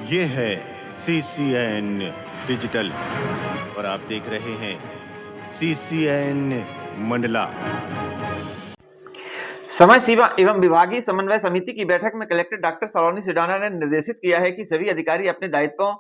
ये है CCN digital और आप देख रहे हैं CCN मंडला। समय सीमा एवं विभागीय समन्वय समिति की बैठक में कलेक्टर डॉक्टर सलोनी सिडाना ने निर्देशित किया है कि सभी अधिकारी अपने दायित्वों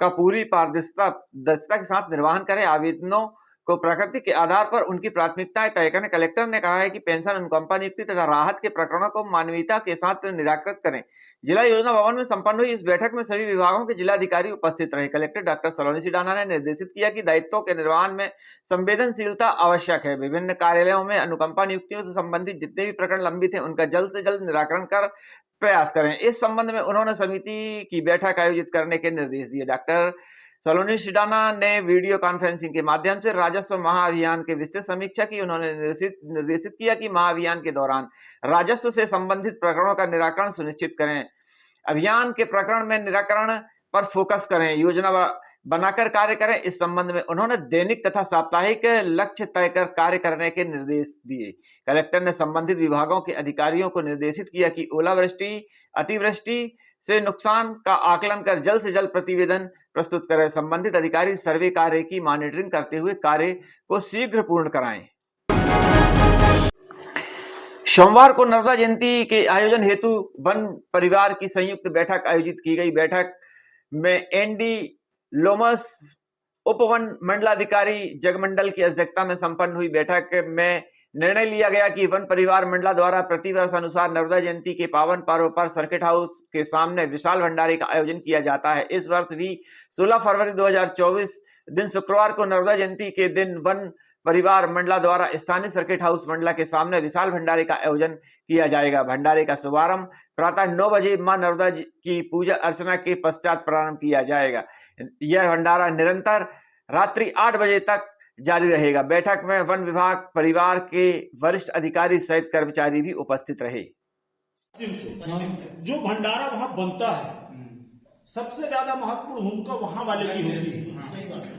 का पूरी पारदर्शिता के साथ निर्वहन करें। आवेदनों को प्रकृति के आधार पर उनकी प्राथमिकताएं तय करें। कलेक्टर ने कहा है कि पेंशन, अनुकंपा नियुक्ति तथा राहत के प्रकरणों को मानवीयता के साथ निराकृत करें। जिला योजना भवन में संपन्न हुई इस बैठक में सभी विभागों के जिलाधिकारी उपस्थित रहे। कलेक्टर डॉक्टर सलोनी सिडाना ने निर्देशित किया कि दायित्वों के निर्वहन में संवेदनशीलता आवश्यक है। विभिन्न कार्यालयों में अनुकंपा नियुक्तियों से संबंधित जितने भी प्रकरण लंबित हैं उनका जल्द से जल्द निराकरण कर प्रयास करें। इस संबंध में उन्होंने समिति की बैठक आयोजित करने के निर्देश दिए। डॉक्टर सलोनी सिडाना ने वीडियो कॉन्फ्रेंसिंग के माध्यम से राजस्व महाअभियान की विस्तृत समीक्षा की। उन्होंने निर्देशित किया कि महाअभियान के दौरान राजस्व से संबंधित प्रकरणों का निराकरण सुनिश्चित करें। अभियान के प्रकरण में निराकरण पर फोकस करें, योजना बनाकर कार्य करें। इस संबंध में उन्होंने दैनिक तथा साप्ताहिक लक्ष्य तय कर कार्य करने के निर्देश दिए। कलेक्टर ने संबंधित विभागों के अधिकारियों को निर्देशित किया कि ओलावृष्टि, अतिवृष्टि से नुकसान का आकलन कर जल्द से जल्द प्रतिवेदन प्रस्तुत करें। संबंधित अधिकारी सर्वे कार्य की मॉनिटरिंग करते हुए कार्य को शीघ्र पूर्ण कराएं। सोमवार को नर्मदा जयंती के आयोजन हेतु वन परिवार की संयुक्त बैठक आयोजित की गई। बैठक में एनडी लोमस उप वन मंडलाधिकारी जगमंडल की अध्यक्षता में संपन्न हुई। बैठक में निर्णय लिया गया कि वन परिवार मंडला द्वारा प्रतिवर्ष अनुसार नर्मदा जयंती के पावन पर्व पर सर्किट हाउस के सामने विशाल भंडारे का आयोजन किया जाता है। इस वर्ष भी 16 फरवरी 2024 दिन शुक्रवार को नर्मदा जयंती के दिन वन परिवार मंडला द्वारा स्थानीय सर्किट हाउस मंडला के सामने विशाल भंडारे का आयोजन किया जाएगा। भंडारे का शुभारंभ प्रातः 9 बजे मां नर्मदा की पूजा अर्चना के पश्चात प्रारंभ किया जाएगा। यह भंडारा निरंतर रात्रि 8 बजे तक जारी रहेगा। बैठक में वन विभाग परिवार के वरिष्ठ अधिकारी सहित कर्मचारी भी उपस्थित रहे। जो भंडारा वहां बनता है सबसे ज्यादा महत्वपूर्ण भूमिका वहां वाले की होती है,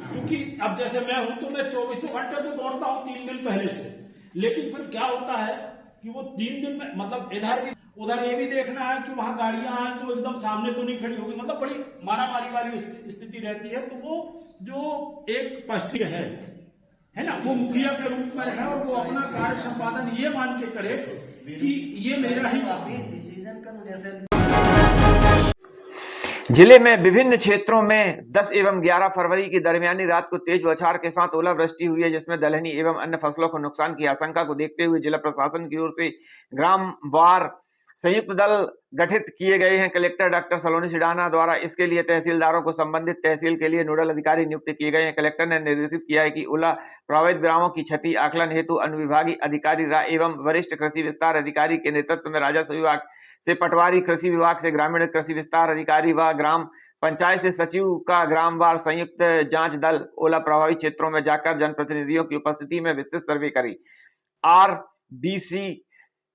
क्योंकि अब जैसे मैं हूं तो मैं 24 घंटे तो दौड़ता हूं 3 दिन पहले से, लेकिन फिर क्या होता है कि वो 3 दिन में मतलब इधर भी उधर ये भी देखना है कि वहां गाड़ियां आए तो एकदम सामने तो नहीं खड़ी होगी, मतलब बड़ी मारामारी वाली स्थिति रहती है। तो वो जो एक पश्चिम है ना, वो मुखिया के रूप में है और वो अपना कार्य संपादन ये मान के करे कि ये मेरा ही डिसीजन का। जैसे जिले में विभिन्न क्षेत्रों में 10 एवं 11 फरवरी की दरमियानी रात को तेज बौछार के साथ ओलावृष्टि हुई है, जिसमें दलहनी एवं अन्य फसलों को नुकसान की आशंका को देखते हुए जिला प्रशासन की ओर से ग्राम वार संयुक्त दल गठित किए गए हैं। कलेक्टर डॉक्टर सलोनी सिडाना द्वारा इसके लिए तहसीलदारों को संबंधित तहसील के लिए नोडल अधिकारी नियुक्त किए गए हैं। कलेक्टर ने निर्देशित किया है कि ओला प्रभावित ग्रामों की क्षति आकलन हेतु अनुविभागीय अधिकारी एवं वरिष्ठ कृषि विस्तार अधिकारी के नेतृत्व में राजस्व विभाग से पटवारी, कृषि विभाग से ग्रामीण कृषि विस्तार अधिकारी व ग्राम पंचायत से सचिव का ग्रामवार संयुक्त जांच दल ओला प्रभावित क्षेत्रों में जाकर जनप्रतिनिधियों की उपस्थिति में विस्तृत सर्वे करी। RBC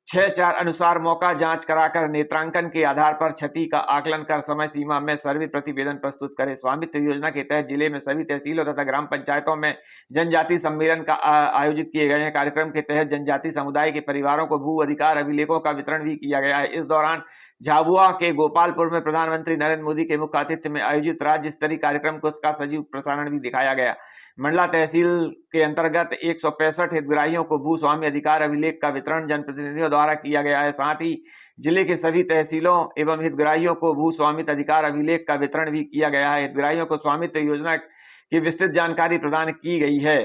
6-4 अनुसार मौका जांच कराकर नेत्रांकन के आधार पर क्षति का आकलन कर समय सीमा में सर्वे प्रतिवेदन प्रस्तुत करें। स्वामित्व योजना के तहत जिले में सभी तहसीलों तथा ग्राम पंचायतों में जनजाति सम्मेलन का आयोजित किए गए हैं। कार्यक्रम के तहत जनजाति समुदाय के परिवारों को भू अधिकार अभिलेखों का वितरण भी किया गया है। इस दौरान झाबुआ के गोपालपुर में प्रधानमंत्री नरेंद्र मोदी के मुख्य आतिथ्य में आयोजित राज्य स्तरीय कार्यक्रम को उसका सजीव प्रसारण भी दिखाया गया। मंडला तहसील के अंतर्गत 165 हितग्राहियों को भू स्वामी अधिकार अभिलेख का वितरण जनप्रतिनिधियों द्वारा किया गया है। साथ ही जिले के सभी तहसीलों एवं हितग्राहियों को भू स्वामित्व अधिकार अभिलेख का वितरण भी किया गया है। हितग्राहियों को स्वामित्व योजना की विस्तृत जानकारी प्रदान की गई है।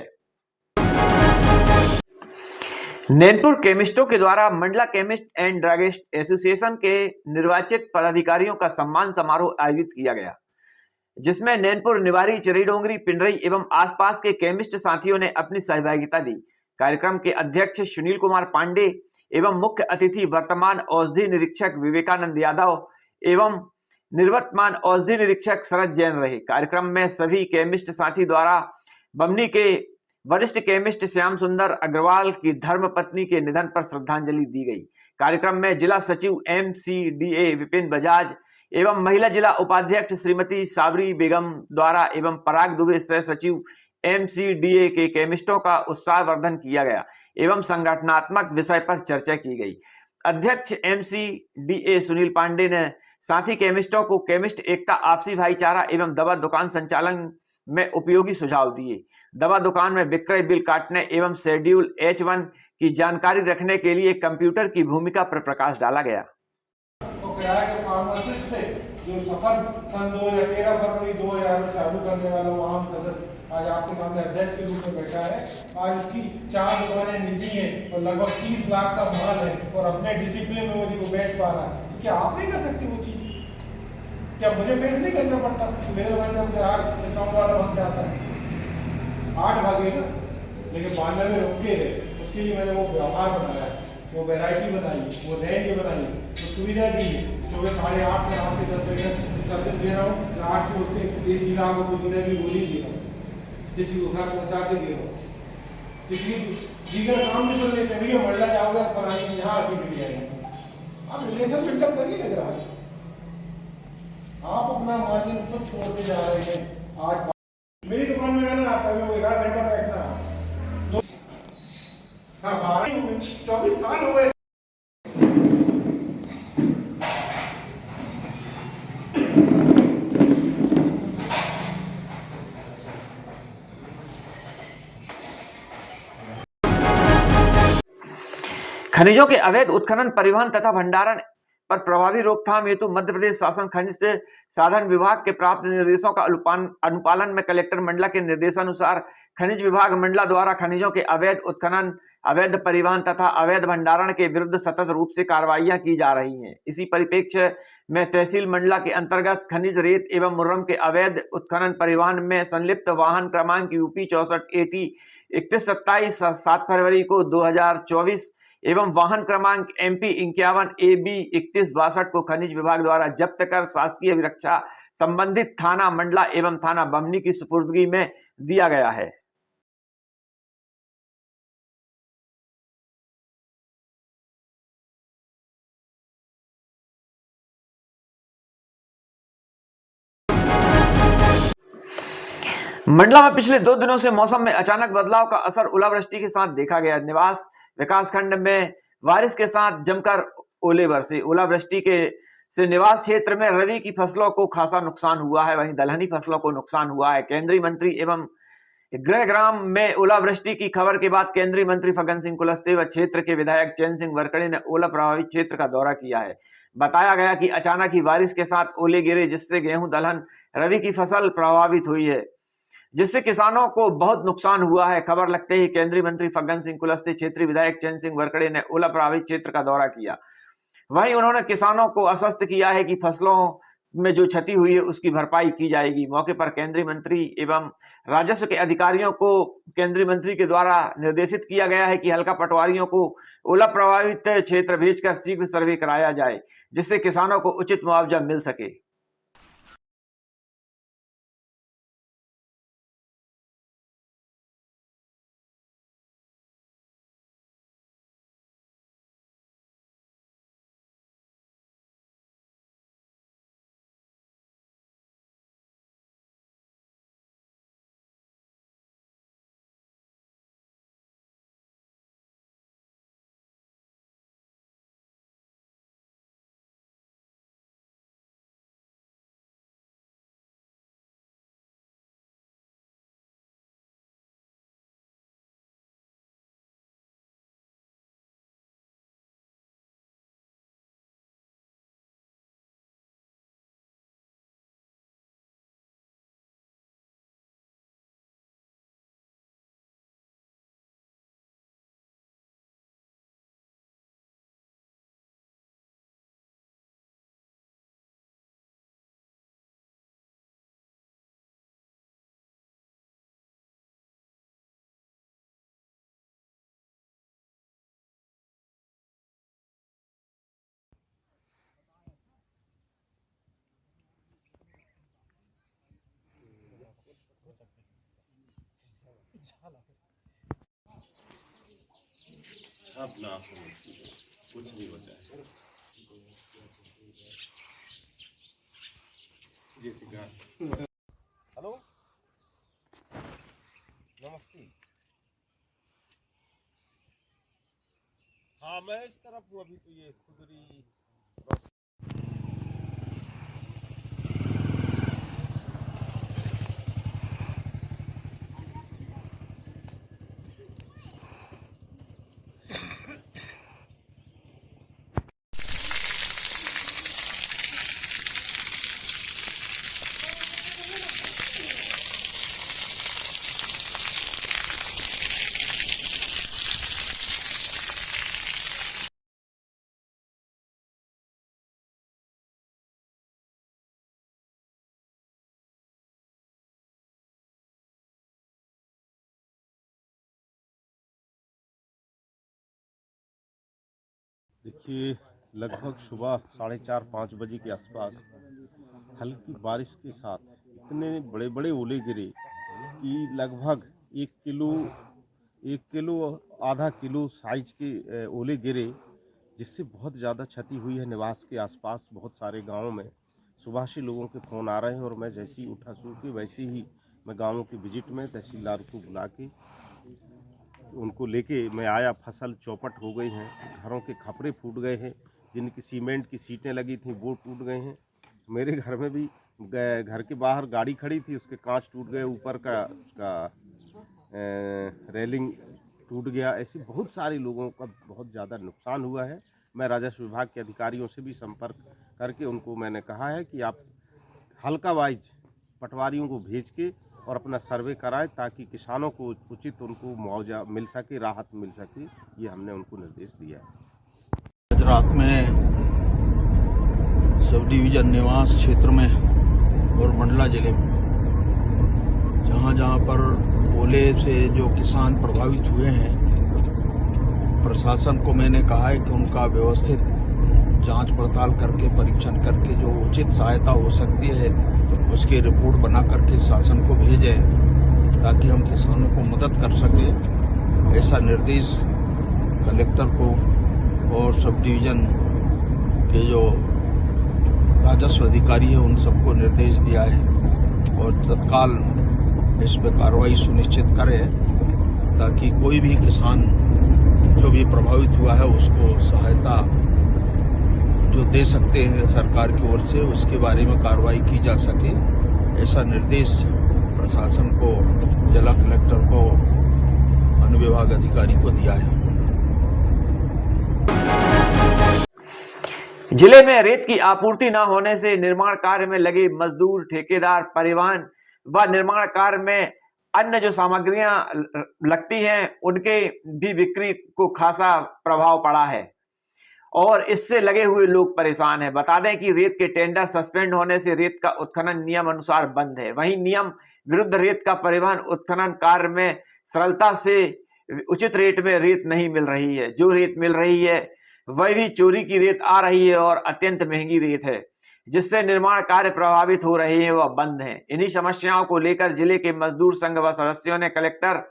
नैनपुर केमिस्टों के द्वारा Mandla chemist and druggist association के निर्वाचित पदाधिकारियों का सम्मान समारोह आयोजित किया गया, जिसमें नैनपुर, निवारी, चरीडोंगरी, पिंडरई एवं आसपास के केमिस्ट साथियों ने अपनी सहभागिता दी। कार्यक्रम के अध्यक्ष सुनील कुमार पांडे एवं मुख्य अतिथि वर्तमान औषधि निरीक्षक विवेकानंद यादव एवं निवर्तमान औषधि निरीक्षक शरद जैन रहे। कार्यक्रम में सभी केमिस्ट साथी द्वारा बमनी के वरिष्ठ केमिस्ट श्याम सुंदर अग्रवाल की धर्म पत्नी के निधन पर श्रद्धांजलि दी गई। कार्यक्रम में जिला सचिव MCDA विपिन बजाज एवं महिला जिला उपाध्यक्ष श्रीमती साबरी बेगम द्वारा एवं पराग दुबे सह सचिव MCDA के केमिस्टों का उत्साहवर्धन किया गया एवं संगठनात्मक विषय पर चर्चा की गई। अध्यक्ष MCDA सुनील पांडे ने साथ ही केमिस्टों को केमिस्ट एकता, आपसी भाईचारा एवं दवा दुकान संचालन में उपयोगी सुझाव दिए। दवा दुकान में विक्रय बिल काटने एवं शेड्यूल H1 की जानकारी रखने के लिए कंप्यूटर की भूमिका पर प्रकाश डाला गया। तो किराए के फार्मासिस्ट से जो सफर सन 2013 फरवरी 2000 में चालू करने वाला वो आम सदस्य आज आपके सामने अध्यक्ष के रूप में बैठा है। आज उसकी 4 दुकानें निजी हैं और लगभग 30 लाख का माल है और अपने डिसिप्लिन में वो बेच पा रहा है। क्या आप नहीं कर सकते वो चीज? क्या मुझे पेश नहीं करना पड़ता? मेरे दुकान का यार डिस्काउंट वाला बन जाता है 8 भागे ना, लेकिन 92 में रुके है। उसके लिए मैंने वो व्यवहार बनाया, वो वैरायटी बनाई, वो रेंज बनाई, तो सुविधा दी। सुबह 8:30 से रात के 10 बजे तक सर्विस दे रहा हूँ। 8 के उठते देसी लाभ को पुदीना की गोली दे रहा हूँ, किसी को घर पहुँचा के दे रहा हूँ। किसी दीगर काम भी कर लेते भैया मरला जाओगे बनाने यहाँ आके मिल जाएगा। आप रिलेशन बिल्डअप करिए लग रहा है। आप अपना मार्जिन खुद छोड़ते जा रहे हैं। आज मेरी दुकान में आना आता है, 11 घंटा बैठना, 24 साल हो गए। खनिजों के अवैध उत्खनन, परिवहन तथा भंडारण पर प्रभावी रोकथाम हेतु मध्य प्रदेश शासन खनिज साधन विभाग के प्राप्त निर्देशों का अनुपालन में कलेक्टर मंडला के निर्देशानुसार खनिज विभाग मंडला द्वारा खनिजों के अवैध उत्खनन, अवैध परिवहन तथा अवैध भंडारण के विरुद्ध सतत रूप से कार्रवाइयां की जा रही हैं। इसी परिप्रेक्ष्य में तहसील मंडला के अंतर्गत खनिज रेत एवं मुर्रम के अवैध उत्खनन, परिवहन में संलिप्त वाहन क्रमांक UP 64 AT 3127 7 फरवरी को 2024 एवं वाहन क्रमांक MP 51 AB 3162 को खनिज विभाग द्वारा जब्त कर शासकीय अभिरक्षा संबंधित थाना मंडला एवं थाना बमनी की सुपुर्दगी में दिया गया है। मंडला में पिछले 2 दिनों से मौसम में अचानक बदलाव का असर ओलावृष्टि के साथ देखा गया। निवास विकासखंड में बारिश के साथ जमकर ओले बरसे। ओलावृष्टि से निवास क्षेत्र में रबी की फसलों को खासा नुकसान हुआ है, वहीं दलहनी फसलों को नुकसान हुआ है। केंद्रीय मंत्री एवं गृहग्राम में ओलावृष्टि की खबर के बाद केंद्रीय मंत्री फग्गन सिंह कुलस्ते व क्षेत्र के विधायक चैन सिंह वरकड़े ने ओला प्रभावित क्षेत्र का दौरा किया है। बताया गया कि अचानक ही बारिश के साथ ओले गिरे, जिससे गेहूं, दलहन, रबी की फसल प्रभावित हुई है, जिससे किसानों को बहुत नुकसान हुआ है। खबर लगते ही केंद्रीय मंत्री फग्गन सिंह कुलस्ते, क्षेत्रीय विधायक चैन सिंह वरकड़े ने ओला प्रभावित क्षेत्र का दौरा किया। वहीं उन्होंने किसानों को आश्वस्त किया है कि फसलों में जो क्षति हुई है उसकी भरपाई की जाएगी। मौके पर केंद्रीय मंत्री एवं राजस्व के अधिकारियों को केंद्रीय मंत्री के द्वारा निर्देशित किया गया है कि हल्का पटवारियों को ओला प्रभावित क्षेत्र भेजकर शीघ्र सर्वे कराया जाए, जिससे किसानों को उचित मुआवजा मिल सके। अब ना कुछ नहीं होता है। हेलो, नमस्ते। हाँ, मैं इस तरफ हूँ। अभी तो ये खुदरी देखिए, लगभग सुबह 4:30-5 बजे के आसपास हल्की बारिश के साथ इतने बड़े बड़े ओले गिरे कि लगभग 1 किलो आधा किलो साइज के ओले गिरे, जिससे बहुत ज़्यादा क्षति हुई है निवास के आसपास बहुत सारे गाँवों में। सुबह से लोगों के फ़ोन आ रहे हैं और मैं जैसे ही उठा सो के वैसे ही मैं गाँवों की विजिट में तहसीलदार को बुला के उनको लेके मैं आया। फसल चौपट हो गई हैं, घरों के खपरे फूट गए हैं, जिनकी सीमेंट की सीटें लगी थी वो टूट गए हैं। मेरे घर में भी घर के बाहर गाड़ी खड़ी थी, उसके कांच टूट गए, ऊपर का उसका रेलिंग टूट गया। ऐसे बहुत सारे लोगों का बहुत ज़्यादा नुकसान हुआ है। मैं राजस्व विभाग के अधिकारियों से भी संपर्क करके उनको मैंने कहा है कि आप हल्का वाइज पटवारियों को भेज के और अपना सर्वे कराएं ताकि किसानों को उचित उनको मुआवजा मिल सके, राहत मिल सके। ये हमने उनको निर्देश दिया है। आज रात में सब डिवीजन निवास क्षेत्र में और मंडला जिले में जहाँ पर ओले से जो किसान प्रभावित हुए हैं, प्रशासन को मैंने कहा है कि उनका व्यवस्थित जांच पड़ताल करके परीक्षण करके जो उचित सहायता हो सकती है उसकी रिपोर्ट बना करके शासन को भेजें ताकि हम किसानों को मदद कर सकें। ऐसा निर्देश कलेक्टर को और सब डिवीजन के जो राजस्व अधिकारी है उन सबको निर्देश दिया है और तत्काल इस पर कार्रवाई सुनिश्चित करें ताकि कोई भी किसान जो भी प्रभावित हुआ है उसको सहायता जो दे सकते हैं सरकार की ओर से उसके बारे में कार्रवाई की जा सके। ऐसा निर्देश प्रशासन को, जिला कलेक्टर को, अनुविभाग अधिकारी को दिया है। जिले में रेत की आपूर्ति न होने से निर्माण कार्य में लगे मजदूर, ठेकेदार, परिवहन व निर्माण कार्य में अन्य जो सामग्रियां लगती हैं उनके भी बिक्री को खासा प्रभाव पड़ा है और इससे लगे हुए लोग परेशान हैं। बता दें कि रेत के टेंडर सस्पेंड होने से रेत का उत्खनन नियम अनुसार बंद है। वहीं नियम विरुद्ध रेत का परिवहन उत्खनन कार्य में सरलता से उचित रेट में रेत नहीं मिल रही है। जो रेत मिल रही है वह भी चोरी की रेत आ रही है और अत्यंत महंगी रेत है, जिससे निर्माण कार्य प्रभावित हो रहे हैं व बंद हैं। इन्हीं समस्याओं को लेकर जिले के मजदूर संघ व सदस्यों ने कलेक्टर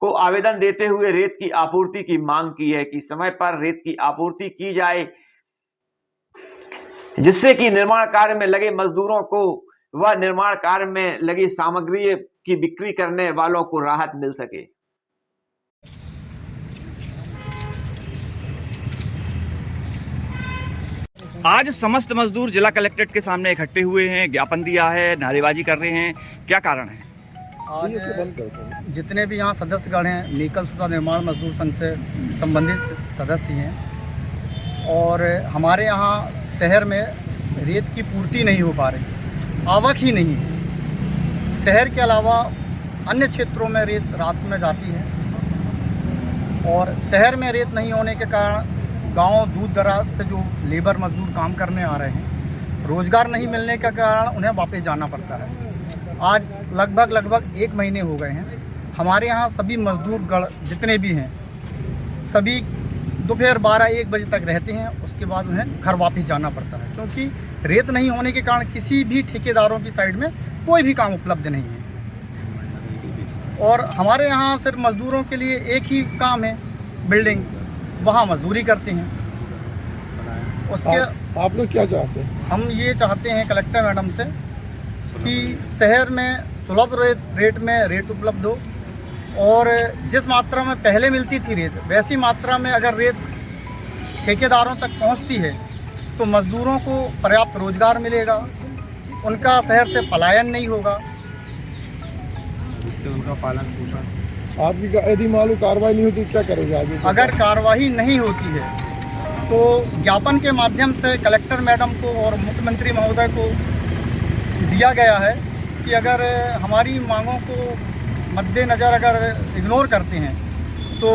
को आवेदन देते हुए रेत की आपूर्ति की मांग की है कि समय पर रेत की आपूर्ति की जाए, जिससे कि निर्माण कार्य में लगे मजदूरों को व निर्माण कार्य में लगी सामग्री की बिक्री करने वालों को राहत मिल सके। आज समस्त मजदूर जिला कलेक्ट्रेट के सामने इकट्ठे हुए हैं, ज्ञापन दिया है, नारेबाजी कर रहे हैं, क्या कारण है? आज जितने भी यहाँ सदस्यगण हैं, मेकल सूता निर्माण मजदूर संघ से संबंधित सदस्य हैं और हमारे यहाँ शहर में रेत की पूर्ति नहीं हो पा रही, आवक ही नहीं है। शहर के अलावा अन्य क्षेत्रों में रेत रात में जाती है और शहर में रेत नहीं होने के कारण गांव दूर दराज से जो लेबर मजदूर काम करने आ रहे हैं, रोजगार नहीं मिलने के कारण उन्हें वापस जाना पड़ता है। आज लगभग 1 महीने हो गए हैं। हमारे यहाँ सभी मजदूर गण जितने भी हैं सभी दोपहर 12-1 बजे तक रहते हैं, उसके बाद उन्हें घर वापस जाना पड़ता है क्योंकि रेत नहीं होने के कारण किसी भी ठेकेदारों की साइड में कोई भी काम उपलब्ध नहीं है। और हमारे यहाँ सिर्फ मजदूरों के लिए एक ही काम है, बिल्डिंग, वहाँ मजदूरी करते हैं। उसके आप लोग क्या चाहते हैं? हम ये चाहते हैं कलेक्टर मैडम से कि शहर में सुलभ रेट में रेत उपलब्ध हो और जिस मात्रा में पहले मिलती थी रेत वैसी मात्रा में अगर रेत ठेकेदारों तक पहुंचती है तो मजदूरों को पर्याप्त रोजगार मिलेगा, उनका शहर से पलायन नहीं होगा, जिससे उनका पालन पोषण। आपकी यदि मालूम कार्रवाई नहीं होती क्या करोगे आगे? अगर कार्रवाई नहीं होती है तो ज्ञापन के माध्यम से कलेक्टर मैडम को और मुख्यमंत्री महोदय को दिया गया है कि अगर हमारी मांगों को मद्देनज़र अगर इग्नोर करते हैं तो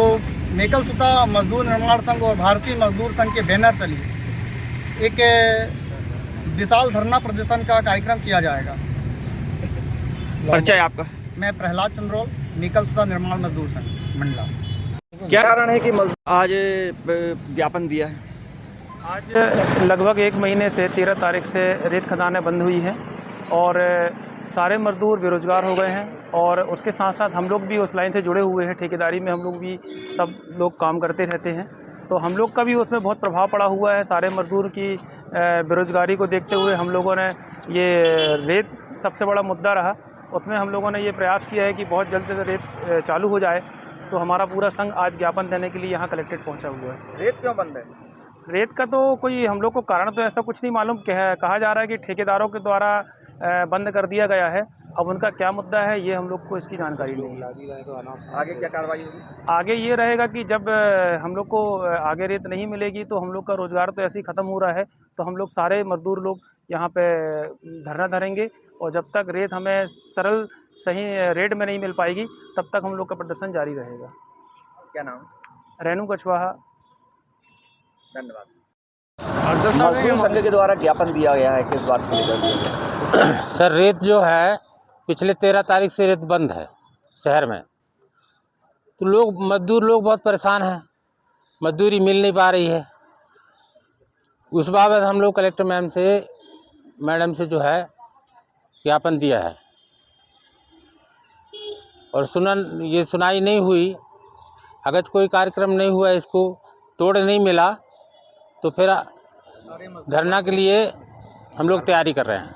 मेकल सूता मजदूर निर्माण संघ और भारतीय मजदूर संघ के बैनर तले एक विशाल धरना प्रदर्शन का कार्यक्रम किया जाएगा। परिचय आपका? मैं प्रहलाद चंद्रोल, मेकल सूता निर्माण मजदूर संघ मंडला। क्या कारण है कि आज ज्ञापन दिया है? आज लगभग 1 महीने से 13 तारीख से रेत खदानें बंद हुई हैं और सारे मजदूर बेरोजगार हो गए हैं और उसके साथ साथ हम लोग भी उस लाइन से जुड़े हुए हैं। ठेकेदारी में हम लोग भी सब लोग काम करते रहते हैं, तो हम लोग का भी उसमें बहुत प्रभाव पड़ा हुआ है। सारे मजदूर की बेरोजगारी को देखते हुए हम लोगों ने ये रेत सबसे बड़ा मुद्दा रहा, उसमें हम लोगों ने ये प्रयास किया है कि बहुत जल्द से रेत चालू हो जाए। तो हमारा पूरा संघ आज ज्ञापन देने के लिए यहाँ कलेक्ट्रेट पहुँचा हुआ है। रेत क्यों बंद है? रेत का तो कोई हम लोग को कारण तो ऐसा कुछ नहीं मालूम। कहा जा रहा है कि ठेकेदारों के द्वारा बंद कर दिया गया है। अब उनका क्या मुद्दा है ये हम लोग को इसकी जानकारी नहीं है। आगे क्या कार्रवाई होगी? आगे ये रहेगा कि जब हम लोग को आगे रेत नहीं मिलेगी तो हम लोग का रोज़गार तो ऐसे ही ख़त्म हो रहा है, तो हम लोग सारे मजदूर लोग यहाँ पे धरना धरेंगे और जब तक रेत हमें सरल सही रेट में नहीं मिल पाएगी तब तक हम लोग का प्रदर्शन जारी रहेगा। क्या नाम? रेणु कछवाहा। धन्यवाद। मजदूर संघ के द्वारा ज्ञापन दिया गया है, किस बात को लेकर? सर रेत जो है पिछले 13 तारीख से रेत बंद है शहर में, तो मजदूर लोग बहुत परेशान हैं, मजदूरी मिल नहीं पा रही है। उस बाबत हम लोग कलेक्टर मैडम से जो है ज्ञापन दिया है और सुनाई नहीं हुई। अगर कोई कार्यक्रम नहीं हुआ, इसको तोड़ नहीं मिला तो फिर धरना के लिए हम लोग तैयारी कर रहे हैं।